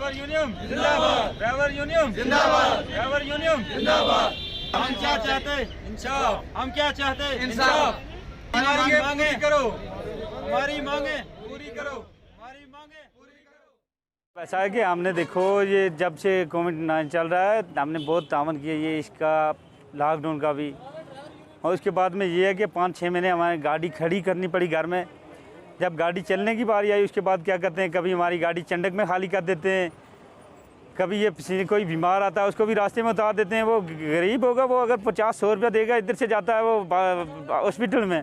Driver union जिंदाबाद, driver union जिंदाबाद, driver union जिंदाबाद। हम क्या चाहते हैं? इंसाफ। हम क्या चाहते हैं? इंसाफ। हमारी मांगे करो, हमारी मांगे पूरी करो, हमारी मांगे पूरी करो। ऐसा है कि हमने देखो ये जब से कोविड-19 चल रहा है हमने बहुत तावन किया, ये इसका लॉकडाउन का भी, और उसके बाद में ये है कि 5-6 महीने हमारी गाड़ी खड़ी करनी पड़ी घर में। जब गाड़ी चलने की बारी आई उसके बाद क्या करते हैं, कभी हमारी गाड़ी चंडक में खाली कर देते हैं, कभी ये कोई बीमार आता है उसको भी रास्ते में उतार देते हैं। वो गरीब होगा, वो अगर 50-100 रुपया देगा इधर से जाता है वो हॉस्पिटल में।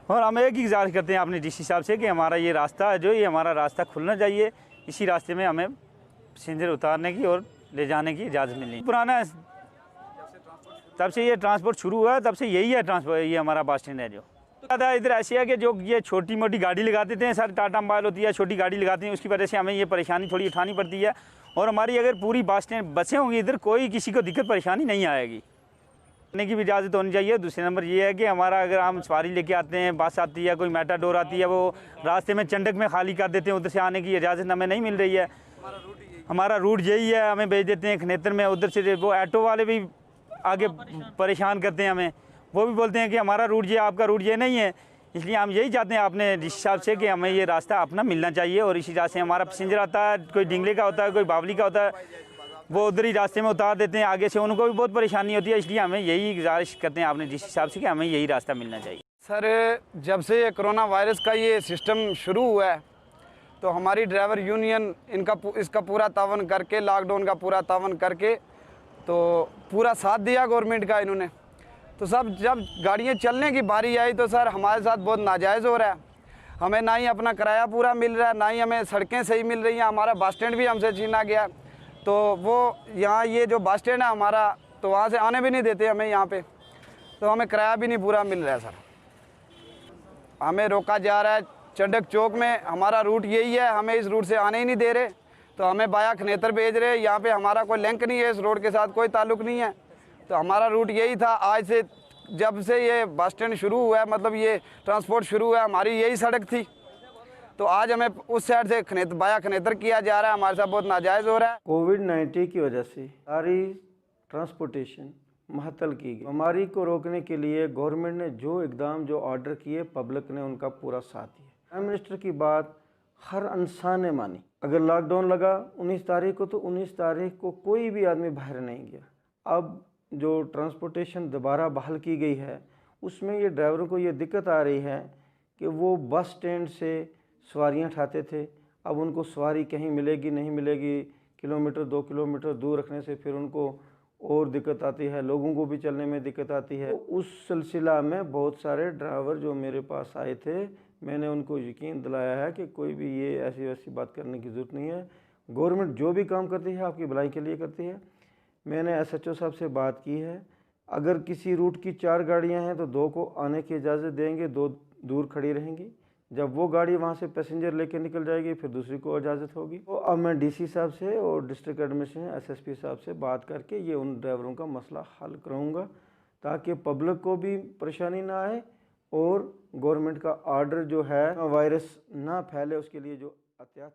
और हम एक ही गुजारिश करते हैं अपने डीसी साहब से कि हमारा ये रास्ता है जो ये हमारा रास्ता खुलना चाहिए, इसी रास्ते में हमें पैसेंजर उतारने की और ले जाने की इजाज़त मिलनी। पुराना तब से ये ट्रांसपोर्ट शुरू हुआ है, तब से यही है ट्रांसपोर्ट, ये हमारा बस स्टैंड है। जो ज़्यादा इधर ऐसी है कि जो ये छोटी मोटी गाड़ी लगा देते हैं, सर टाटा मोबाइल होती है, छोटी गाड़ी लगाते हैं, उसकी वजह से हमें ये परेशानी थोड़ी उठानी पड़ती है। और हमारी अगर पूरी बस स्टैंड बसें होंगी इधर, कोई किसी को दिक्कत परेशानी नहीं आएगी, करने की भी इजाज़त होनी चाहिए। दूसरे नंबर ये है कि हमारा अगर हम सवारी लेके आते हैं, बस आती है, कोई मेटाडोर आती है, वो रास्ते में चंडक में खाली कर देते हैं, उधर से आने की इजाज़त हमें नहीं मिल रही है। हमारा रूट यही है, हमें भेज देते हैं खनेतर में, उधर से वो ऑटो वाले भी आगे परेशान करते हैं हमें, वो भी बोलते हैं कि हमारा रूट ये, आपका रूट ये नहीं है। इसलिए हम यही चाहते हैं अपने डीसी साहब से कि हमें ये रास्ता अपना मिलना चाहिए, और इसी रास्ते से हमारा पैसेंजर आता है, कोई डिंगले का होता है, कोई बावली का होता है, वो उधर ही रास्ते में उतार देते हैं, आगे से उनको भी बहुत परेशानी होती है। इसलिए हमें यही गुजारिश करते हैं अपने डीसी साहब से कि हमें यही रास्ता मिलना चाहिए। सर, जब से ये कोरोना वायरस का ये सिस्टम शुरू हुआ है तो हमारी ड्राइवर यूनियन इसका पूरा तावन करके, लॉकडाउन का पूरा तावन करके तो पूरा साथ दिया गवर्नमेंट का इन्होंने। तो सब जब गाड़ियाँ चलने की बारी आई तो सर हमारे साथ बहुत नाजायज़ हो रहा है, हमें ना ही अपना किराया पूरा मिल रहा है, ना ही हमें सड़कें सही मिल रही हैं, हमारा बस स्टैंड भी हमसे छीना गया। तो वो यहाँ ये जो बस स्टैंड है हमारा, तो वहाँ से आने भी नहीं देते हमें यहाँ पे, तो हमें किराया भी नहीं पूरा मिल रहा है सर। हमें रोका जा रहा है चंडक चौक में, हमारा रूट यही है, हमें इस रूट से आने ही नहीं दे रहे, तो हमें बाया खनेतर भेज रहे हैं। यहाँ पे हमारा कोई लिंक नहीं है, इस रोड के साथ कोई ताल्लुक़ नहीं है। तो हमारा रूट यही था, आज से जब से ये बस स्टैंड शुरू हुआ है, मतलब ये ट्रांसपोर्ट शुरू हुआ है, हमारी यही सड़क थी। तो आज हमें उस साइड से बाया खनेतर किया जा रहा है, हमारे साथ बहुत नाजायज़ हो रहा है। कोविड-19 की वजह से सारी ट्रांसपोर्टेशन महत्तल की गई। बीमारी को रोकने के लिए गवर्नमेंट ने जो इकदाम, जो ऑर्डर किए, पब्लिक ने उनका पूरा साथ दिया। प्राइम मिनिस्टर की बात हर इंसान ने मानी। अगर लॉकडाउन लगा 19 तारीख को, तो 19 तारीख को कोई भी आदमी बाहर नहीं गया। अब जो ट्रांसपोर्टेशन दोबारा बहाल की गई है, उसमें ये ड्राइवरों को ये दिक्कत आ रही है कि वो बस स्टैंड से सवारियां उठाते थे, अब उनको सवारी कहीं मिलेगी नहीं मिलेगी, किलोमीटर 2 किलोमीटर दूर रखने से फिर उनको और दिक्कत आती है, लोगों को भी चलने में दिक्कत आती है। तो उस सिलसिला में बहुत सारे ड्राइवर जो मेरे पास आए थे, मैंने उनको यकीन दिलाया है कि कोई भी ये ऐसी वैसी बात करने की ज़रूरत नहीं है। गवर्नमेंट जो भी काम करती है आपकी भलाई के लिए करती है। मैंने एसएचओ साहब से बात की है, अगर किसी रूट की 4 गाड़ियां हैं तो 2 को आने की इजाज़त देंगे, 2 दूर खड़ी रहेंगी। जब वो गाड़ी वहाँ से पैसेंजर लेके निकल जाएगी फिर दूसरी को इजाज़त होगी। तो अब मैं डीसी साहब से और डिस्ट्रिक्ट एडमिनिस्ट्रेशन एसएसपी साहब से बात करके ये उन ड्राइवरों का मसला हल कराऊंगा, ताकि पब्लिक को भी परेशानी ना आए और गवर्नमेंट का ऑर्डर जो है वायरस ना फैले, उसके लिए जो एहतियात